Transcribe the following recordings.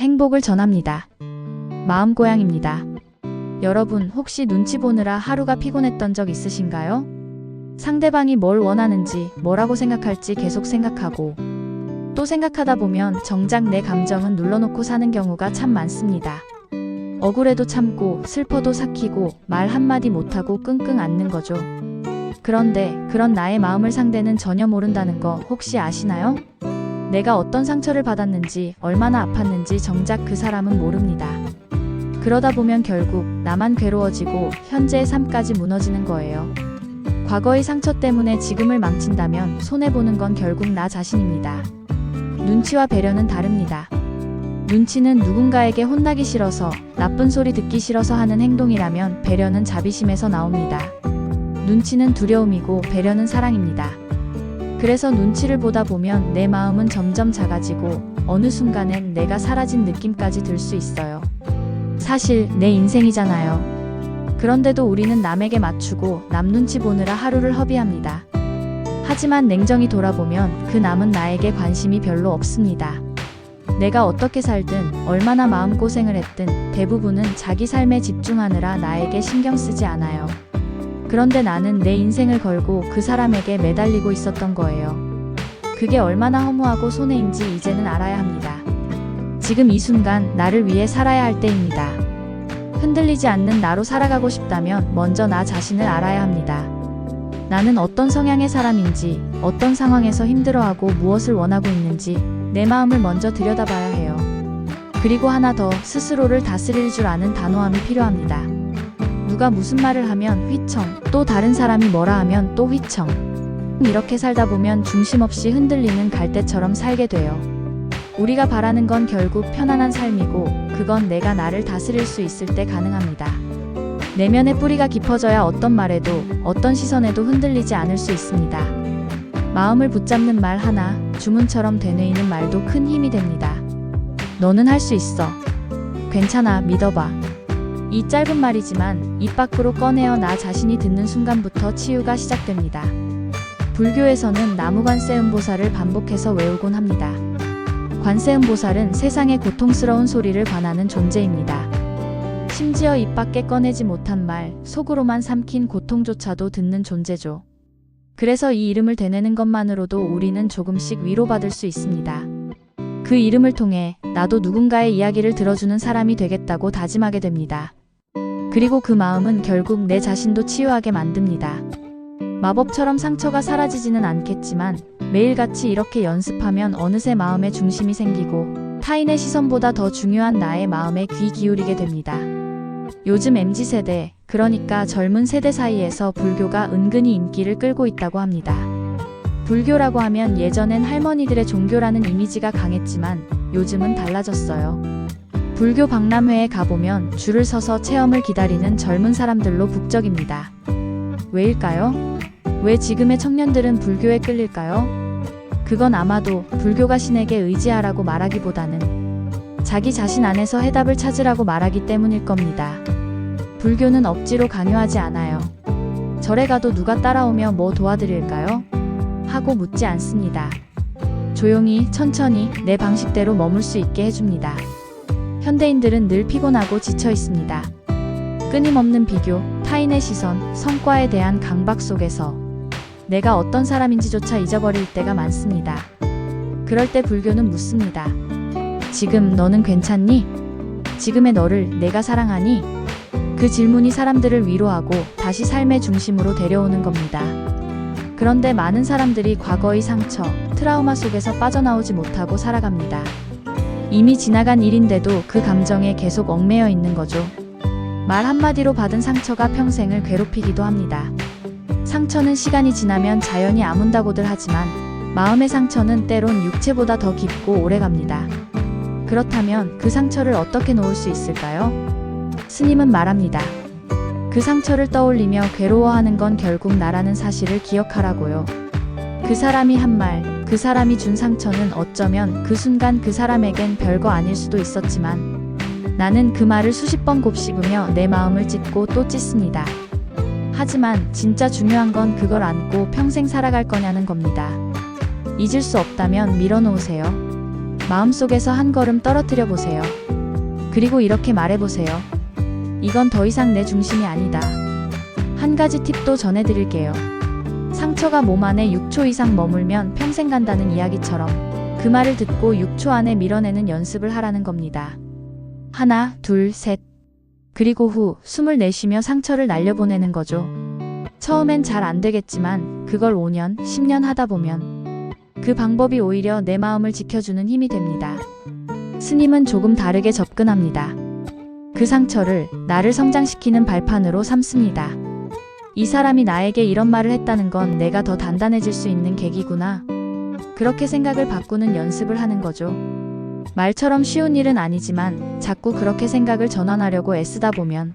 행복을 전합니다. 마음고양입니다. 여러분 혹시 눈치 보느라 하루가 피곤했던 적 있으신가요? 상대방이 뭘 원하는지, 뭐라고 생각할지 계속 생각하고 또 생각하다 보면 정작 내 감정은 눌러놓고 사는 경우가 참 많습니다. 억울해도 참고 슬퍼도 삭히고 말 한마디 못하고 끙끙 앓는 거죠. 그런데 그런 나의 마음을 상대는 전혀 모른다는 거 혹시 아시나요? 내가 어떤 상처를 받았는지, 얼마나 아팠는지 정작 그 사람은 모릅니다. 그러다 보면 결국 나만 괴로워지고 현재의 삶까지 무너지는 거예요. 과거의 상처 때문에 지금을 망친다면 손해보는 건 결국 나 자신입니다. 눈치와 배려는 다릅니다. 눈치는 누군가에게 혼나기 싫어서, 나쁜 소리 듣기 싫어서 하는 행동이라면 배려는 자비심에서 나옵니다. 눈치는 두려움이고 배려는 사랑입니다. 그래서 눈치를 보다 보면 내 마음은 점점 작아지고 어느 순간엔 내가 사라진 느낌까지 들 수 있어요. 사실 내 인생이잖아요. 그런데도 우리는 남에게 맞추고 남 눈치 보느라 하루를 허비합니다. 하지만 냉정히 돌아보면 그 남은 나에게 관심이 별로 없습니다. 내가 어떻게 살든, 얼마나 마음고생을 했든 대부분은 자기 삶에 집중하느라 나에게 신경 쓰지 않아요. 그런데 나는 내 인생을 걸고 그 사람에게 매달리고 있었던 거예요. 그게 얼마나 허무하고 손해인지 이제는 알아야 합니다. 지금 이 순간 나를 위해 살아야 할 때입니다. 흔들리지 않는 나로 살아가고 싶다면 먼저 나 자신을 알아야 합니다. 나는 어떤 성향의 사람인지, 어떤 상황에서 힘들어하고 무엇을 원하고 있는지 내 마음을 먼저 들여다봐야 해요. 그리고 하나 더, 스스로를 다스릴 줄 아는 단호함이 필요합니다. 누가 무슨 말을 하면 휘청, 또 다른 사람이 뭐라 하면 또 휘청. 이렇게 살다 보면 중심 없이 흔들리는 갈대처럼 살게 돼요. 우리가 바라는 건 결국 편안한 삶이고, 그건 내가 나를 다스릴 수 있을 때 가능합니다. 내면의 뿌리가 깊어져야 어떤 말에도, 어떤 시선에도 흔들리지 않을 수 있습니다. 마음을 붙잡는 말 하나, 주문처럼 되뇌이는 말도 큰 힘이 됩니다. 너는 할 수 있어. 괜찮아, 믿어봐. 이 짧은 말이지만 입 밖으로 꺼내어 나 자신이 듣는 순간부터 치유가 시작됩니다. 불교에서는 나무관세음보살을 반복해서 외우곤 합니다. 관세음보살은 세상의 고통스러운 소리를 관하는 존재입니다. 심지어 입 밖에 꺼내지 못한 말, 속으로만 삼킨 고통조차도 듣는 존재죠. 그래서 이 이름을 되뇌는 것만으로도 우리는 조금씩 위로받을 수 있습니다. 그 이름을 통해 나도 누군가의 이야기를 들어주는 사람이 되겠다고 다짐하게 됩니다. 그리고 그 마음은 결국 내 자신도 치유하게 만듭니다. 마법처럼 상처가 사라지지는 않겠지만 매일같이 이렇게 연습하면 어느새 마음의 중심이 생기고 타인의 시선보다 더 중요한 나의 마음에 귀 기울이게 됩니다. 요즘 MZ세대, 그러니까 젊은 세대 사이에서 불교가 은근히 인기를 끌고 있다고 합니다. 불교라고 하면 예전엔 할머니들의 종교라는 이미지가 강했지만 요즘은 달라졌어요. 불교 박람회에 가보면 줄을 서서 체험을 기다리는 젊은 사람들로 북적입니다. 왜일까요? 왜 지금의 청년들은 불교에 끌릴까요? 그건 아마도 불교가 신에게 의지하라고 말하기보다는 자기 자신 안에서 해답을 찾으라고 말하기 때문일 겁니다. 불교는 억지로 강요하지 않아요. 절에 가도 누가 따라오며 뭐 도와드릴까요? 하고 묻지 않습니다. 조용히, 천천히, 내 방식대로 머물 수 있게 해줍니다. 현대인들은 늘 피곤하고 지쳐 있습니다. 끊임없는 비교, 타인의 시선, 성과에 대한 강박 속에서 내가 어떤 사람인지조차 잊어버릴 때가 많습니다. 그럴 때 불교는 묻습니다. 지금 너는 괜찮니? 지금의 너를 내가 사랑하니? 그 질문이 사람들을 위로하고 다시 삶의 중심으로 데려오는 겁니다. 그런데 많은 사람들이 과거의 상처, 트라우마 속에서 빠져나오지 못하고 살아갑니다. 이미 지나간 일인데도 그 감정에 계속 얽매여 있는 거죠. 말 한마디로 받은 상처가 평생을 괴롭히기도 합니다. 상처는 시간이 지나면 자연히 아문다고들 하지만 마음의 상처는 때론 육체보다 더 깊고 오래갑니다. 그렇다면 그 상처를 어떻게 놓을 수 있을까요? 스님은 말합니다. 그 상처를 떠올리며 괴로워하는 건 결국 나라는 사실을 기억하라고요. 그 사람이 한 말, 그 사람이 준 상처는 어쩌면 그 순간 그 사람에겐 별거 아닐 수도 있었지만 나는 그 말을 수십 번 곱씹으며 내 마음을 찢고 또 찢습니다. 하지만 진짜 중요한 건 그걸 안고 평생 살아갈 거냐는 겁니다. 잊을 수 없다면 밀어놓으세요. 마음속에서 한 걸음 떨어뜨려 보세요. 그리고 이렇게 말해보세요. 이건 더 이상 내 중심이 아니다. 한 가지 팁도 전해드릴게요. 상처가 몸 안에 6초 이상 머물면 평생 간다는 이야기처럼 그 말을 듣고 6초 안에 밀어내는 연습을 하라는 겁니다. 하나, 둘, 셋. 그리고 후 숨을 내쉬며 상처를 날려보내는 거죠. 처음엔 잘 안 되겠지만 그걸 5년, 10년 하다 보면 그 방법이 오히려 내 마음을 지켜주는 힘이 됩니다. 스님은 조금 다르게 접근합니다. 그 상처를 나를 성장시키는 발판으로 삼습니다. 이 사람이 나에게 이런 말을 했다는 건 내가 더 단단해질 수 있는 계기구나. 그렇게 생각을 바꾸는 연습을 하는 거죠. 말처럼 쉬운 일은 아니지만 자꾸 그렇게 생각을 전환하려고 애쓰다 보면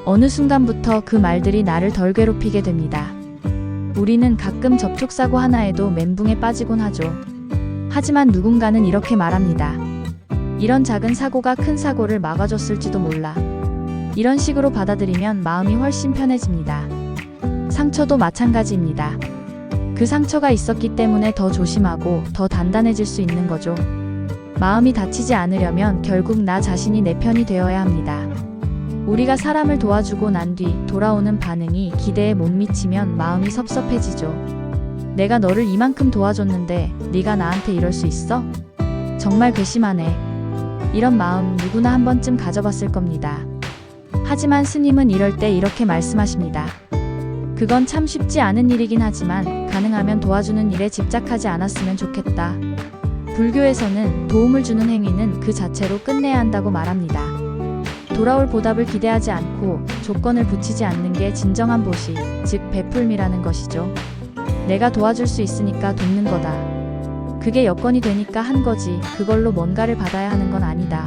어느 순간부터 그 말들이 나를 덜 괴롭히게 됩니다. 우리는 가끔 접촉사고 하나에도 멘붕에 빠지곤 하죠. 하지만 누군가는 이렇게 말합니다. 이런 작은 사고가 큰 사고를 막아줬을지도 몰라. 이런 식으로 받아들이면 마음이 훨씬 편해집니다. 상처도 마찬가지입니다. 그 상처가 있었기 때문에 더 조심하고 더 단단해질 수 있는 거죠. 마음이 다치지 않으려면 결국 나 자신이 내 편이 되어야 합니다. 우리가 사람을 도와주고 난 뒤 돌아오는 반응이 기대에 못 미치면 마음이 섭섭해지죠. 내가 너를 이만큼 도와줬는데 네가 나한테 이럴 수 있어? 정말 괘씸하네. 이런 마음 누구나 한 번쯤 가져봤을 겁니다. 하지만 스님은 이럴 때 이렇게 말씀하십니다. 그건 참 쉽지 않은 일이긴 하지만 가능하면 도와주는 일에 집착하지 않았으면 좋겠다. 불교에서는 도움을 주는 행위는 그 자체로 끝내야 한다고 말합니다. 돌아올 보답을 기대하지 않고 조건을 붙이지 않는 게 진정한 보시, 즉 베풀미라는 것이죠. 내가 도와줄 수 있으니까 돕는 거다. 그게 여건이 되니까 한 거지 그걸로 뭔가를 받아야 하는 건 아니다.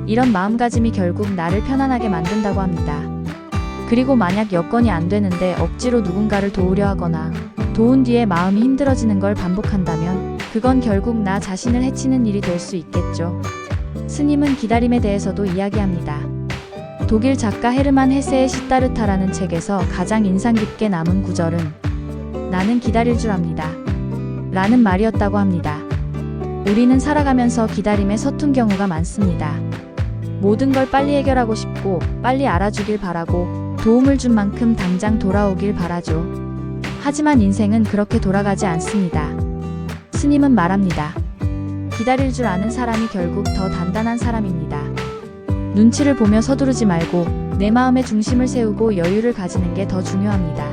이런 마음가짐이 결국 나를 편안하게 만든다고 합니다. 그리고 만약 여건이 안 되는데 억지로 누군가를 도우려 하거나 도운 뒤에 마음이 힘들어지는 걸 반복한다면 그건 결국 나 자신을 해치는 일이 될 수 있겠죠. 스님은 기다림에 대해서도 이야기합니다. 독일 작가 헤르만 헤세의 시타르타라는 책에서 가장 인상 깊게 남은 구절은 나는 기다릴 줄 압니다. 라는 말이었다고 합니다. 우리는 살아가면서 기다림에 서툰 경우가 많습니다. 모든 걸 빨리 해결하고 싶고 빨리 알아주길 바라고 도움을 준 만큼 당장 돌아오길 바라죠. 하지만 인생은 그렇게 돌아가지 않습니다. 스님은 말합니다. 기다릴 줄 아는 사람이 결국 더 단단한 사람입니다. 눈치를 보며 서두르지 말고 내 마음의 중심을 세우고 여유를 가지는 게 더 중요합니다.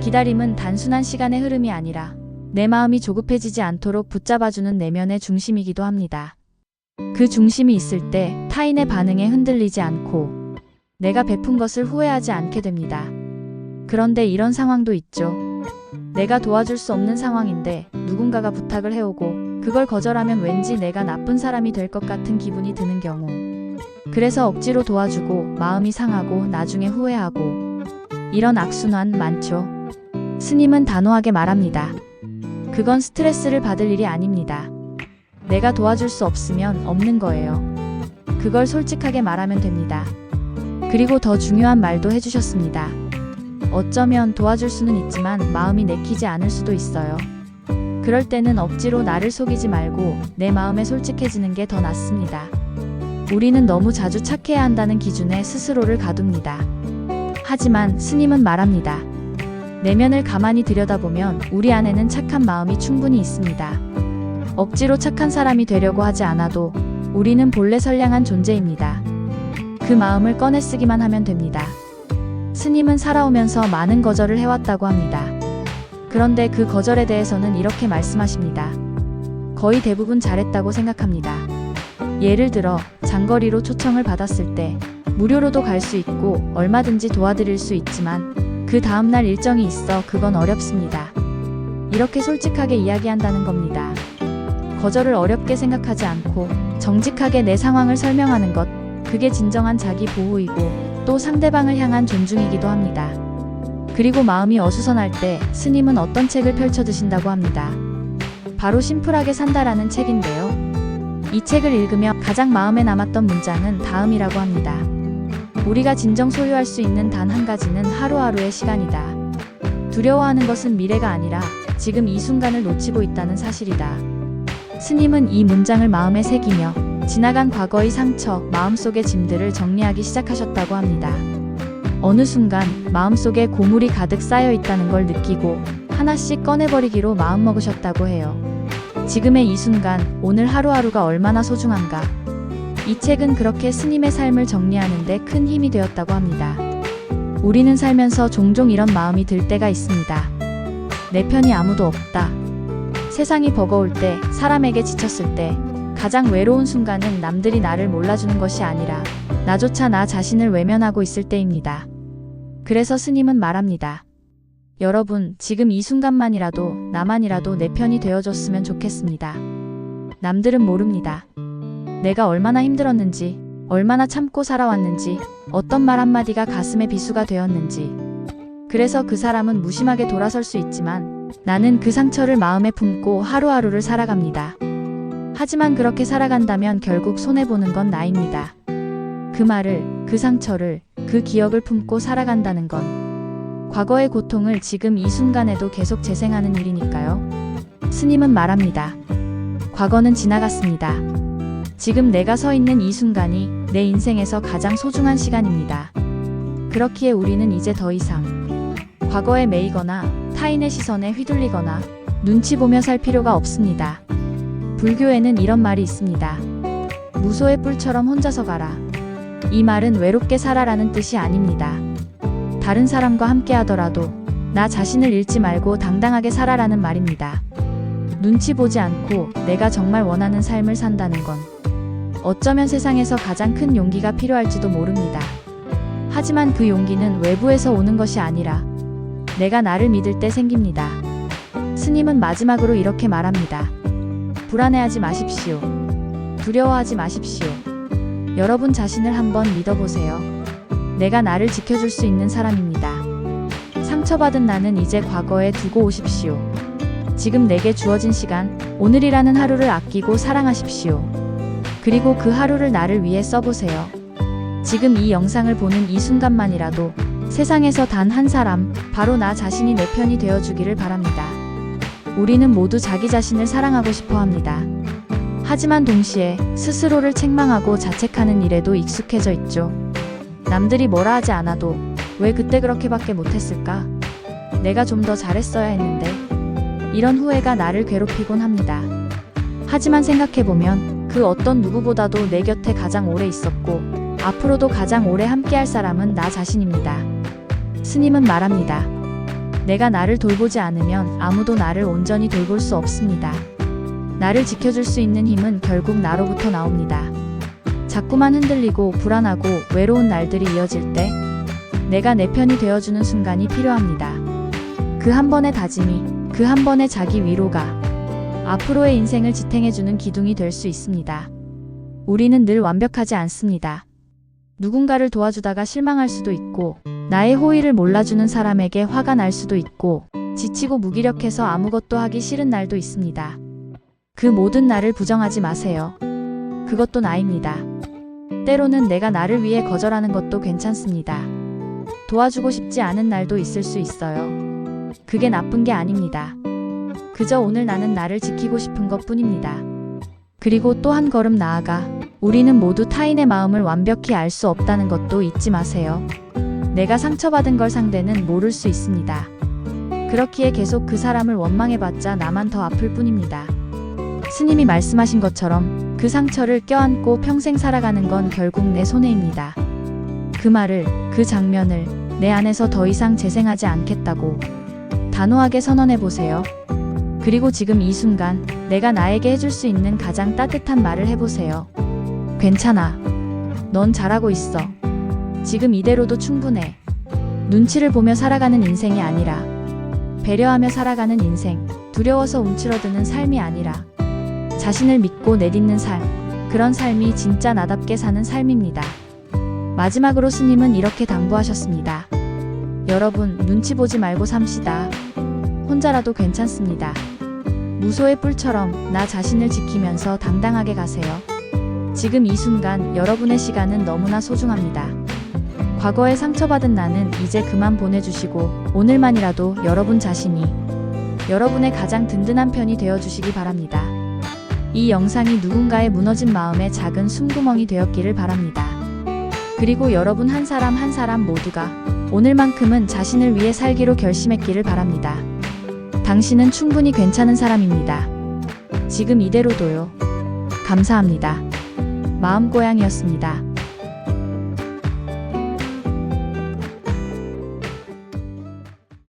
기다림은 단순한 시간의 흐름이 아니라 내 마음이 조급해지지 않도록 붙잡아주는 내면의 중심이기도 합니다. 그 중심이 있을 때 타인의 반응에 흔들리지 않고 내가 베푼 것을 후회하지 않게 됩니다. 그런데 이런 상황도 있죠. 내가 도와줄 수 없는 상황인데 누군가가 부탁을 해오고 그걸 거절하면 왠지 내가 나쁜 사람이 될 것 같은 기분이 드는 경우. 그래서 억지로 도와주고 마음이 상하고 나중에 후회하고 이런 악순환 많죠. 스님은 단호하게 말합니다. 그건 스트레스를 받을 일이 아닙니다. 내가 도와줄 수 없으면 없는 거예요. 그걸 솔직하게 말하면 됩니다. 그리고 더 중요한 말도 해주셨습니다. 어쩌면 도와줄 수는 있지만 마음이 내키지 않을 수도 있어요. 그럴 때는 억지로 나를 속이지 말고 내 마음에 솔직해지는 게 더 낫습니다. 우리는 너무 자주 착해야 한다는 기준에 스스로를 가둡니다. 하지만 스님은 말합니다. 내면을 가만히 들여다보면 우리 안에는 착한 마음이 충분히 있습니다. 억지로 착한 사람이 되려고 하지 않아도 우리는 본래 선량한 존재입니다. 그 마음을 꺼내 쓰기만 하면 됩니다. 스님은 살아오면서 많은 거절을 해왔다고 합니다. 그런데 그 거절에 대해서는 이렇게 말씀하십니다. 거의 대부분 잘했다고 생각합니다. 예를 들어 장거리로 초청을 받았을 때 무료로도 갈 수 있고 얼마든지 도와드릴 수 있지만 그 다음날 일정이 있어 그건 어렵습니다. 이렇게 솔직하게 이야기한다는 겁니다. 거절을 어렵게 생각하지 않고 정직하게 내 상황을 설명하는 것, 그게 진정한 자기 보호이고 또 상대방을 향한 존중이기도 합니다. 그리고 마음이 어수선할 때 스님은 어떤 책을 펼쳐드신다고 합니다. 바로 심플하게 산다라는 책인데요. 이 책을 읽으며 가장 마음에 남았던 문장은 다음이라고 합니다. 우리가 진정 소유할 수 있는 단 한 가지는 하루하루의 시간이다. 두려워하는 것은 미래가 아니라 지금 이 순간을 놓치고 있다는 사실이다. 스님은 이 문장을 마음에 새기며 지나간 과거의 상처, 마음속의 짐들을 정리하기 시작하셨다고 합니다. 어느 순간 마음속에 고물이 가득 쌓여 있다는 걸 느끼고 하나씩 꺼내버리기로 마음먹으셨다고 해요. 지금의 이 순간, 오늘 하루하루가 얼마나 소중한가. 이 책은 그렇게 스님의 삶을 정리하는 데 큰 힘이 되었다고 합니다. 우리는 살면서 종종 이런 마음이 들 때가 있습니다. 내 편이 아무도 없다. 세상이 버거울 때, 사람에게 지쳤을 때, 가장 외로운 순간은 남들이 나를 몰라주는 것이 아니라 나조차 나 자신을 외면하고 있을 때입니다. 그래서 스님은 말합니다. 여러분, 지금 이 순간만이라도 나만이라도 내 편이 되어줬으면 좋겠습니다. 남들은 모릅니다. 내가 얼마나 힘들었는지, 얼마나 참고 살아왔는지, 어떤 말 한마디가 가슴에 비수가 되었는지. 그래서 그 사람은 무심하게 돌아설 수 있지만 나는 그 상처를 마음에 품고 하루하루를 살아갑니다. 하지만 그렇게 살아간다면 결국 손해보는 건 나입니다. 그 말을, 그 상처를, 그 기억을 품고 살아간다는 건 과거의 고통을 지금 이 순간에도 계속 재생하는 일이니까요. 스님은 말합니다. 과거는 지나갔습니다. 지금 내가 서 있는 이 순간이 내 인생에서 가장 소중한 시간입니다. 그렇기에 우리는 이제 더 이상 과거에 매이거나 타인의 시선에 휘둘리거나 눈치 보며 살 필요가 없습니다. 불교에는 이런 말이 있습니다. 무소의 뿔처럼 혼자서 가라. 이 말은 외롭게 살아라는 뜻이 아닙니다. 다른 사람과 함께 하더라도 나 자신을 잃지 말고 당당하게 살아라는 말입니다. 눈치 보지 않고 내가 정말 원하는 삶을 산다는 건 어쩌면 세상에서 가장 큰 용기가 필요할지도 모릅니다. 하지만 그 용기는 외부에서 오는 것이 아니라 내가 나를 믿을 때 생깁니다. 스님은 마지막으로 이렇게 말합니다. 불안해하지 마십시오. 두려워하지 마십시오. 여러분 자신을 한번 믿어보세요. 내가 나를 지켜줄 수 있는 사람입니다. 상처받은 나는 이제 과거에 두고 오십시오. 지금 내게 주어진 시간, 오늘이라는 하루를 아끼고 사랑하십시오. 그리고 그 하루를 나를 위해 써보세요. 지금 이 영상을 보는 이 순간만이라도 세상에서 단 한 사람, 바로 나 자신이 내 편이 되어주기를 바랍니다. 우리는 모두 자기 자신을 사랑하고 싶어 합니다. 하지만 동시에 스스로를 책망하고 자책하는 일에도 익숙해져 있죠. 남들이 뭐라 하지 않아도 왜 그때 그렇게밖에 못했을까? 내가 좀 더 잘했어야 했는데. 이런 후회가 나를 괴롭히곤 합니다. 하지만 생각해보면 그 어떤 누구보다도 내 곁에 가장 오래 있었고 앞으로도 가장 오래 함께할 사람은 나 자신입니다. 스님은 말합니다. 내가 나를 돌보지 않으면 아무도 나를 온전히 돌볼 수 없습니다. 나를 지켜줄 수 있는 힘은 결국 나로부터 나옵니다. 자꾸만 흔들리고 불안하고 외로운 날들이 이어질 때 내가 내 편이 되어주는 순간이 필요합니다. 그 한 번의 다짐이, 그 한 번의 자기 위로가 앞으로의 인생을 지탱해주는 기둥이 될 수 있습니다. 우리는 늘 완벽하지 않습니다. 누군가를 도와주다가 실망할 수도 있고 나의 호의를 몰라주는 사람에게 화가 날 수도 있고 지치고 무기력해서 아무것도 하기 싫은 날도 있습니다. 그 모든 날을 부정하지 마세요. 그것도 나입니다. 때로는 내가 나를 위해 거절하는 것도 괜찮습니다. 도와주고 싶지 않은 날도 있을 수 있어요. 그게 나쁜 게 아닙니다. 그저 오늘 나는 나를 지키고 싶은 것 뿐입니다. 그리고 또 한 걸음 나아가 우리는 모두 타인의 마음을 완벽히 알 수 없다는 것도 잊지 마세요. 내가 상처받은 걸 상대는 모를 수 있습니다. 그렇기에 계속 그 사람을 원망해봤자 나만 더 아플 뿐입니다. 스님이 말씀하신 것처럼 그 상처를 껴안고 평생 살아가는 건 결국 내 손해입니다. 그 말을, 그 장면을 내 안에서 더 이상 재생하지 않겠다고 단호하게 선언해보세요. 그리고 지금 이 순간 내가 나에게 해줄 수 있는 가장 따뜻한 말을 해보세요. 괜찮아. 넌 잘하고 있어. 지금 이대로도 충분해. 눈치를 보며 살아가는 인생이 아니라 배려하며 살아가는 인생, 두려워서 움츠러드는 삶이 아니라 자신을 믿고 내딛는 삶, 그런 삶이 진짜 나답게 사는 삶입니다. 마지막으로 스님은 이렇게 당부하셨습니다. 여러분, 눈치 보지 말고 삽시다. 혼자라도 괜찮습니다. 무소의 뿔처럼 나 자신을 지키면서 당당하게 가세요. 지금 이 순간 여러분의 시간은 너무나 소중합니다. 과거에 상처받은 나는 이제 그만 보내주시고 오늘만이라도 여러분 자신이 여러분의 가장 든든한 편이 되어주시기 바랍니다. 이 영상이 누군가의 무너진 마음의 작은 숨구멍이 되었기를 바랍니다. 그리고 여러분 한 사람 한 사람 모두가 오늘만큼은 자신을 위해 살기로 결심했기를 바랍니다. 당신은 충분히 괜찮은 사람입니다. 지금 이대로도요. 감사합니다. 마음고양이였습니다.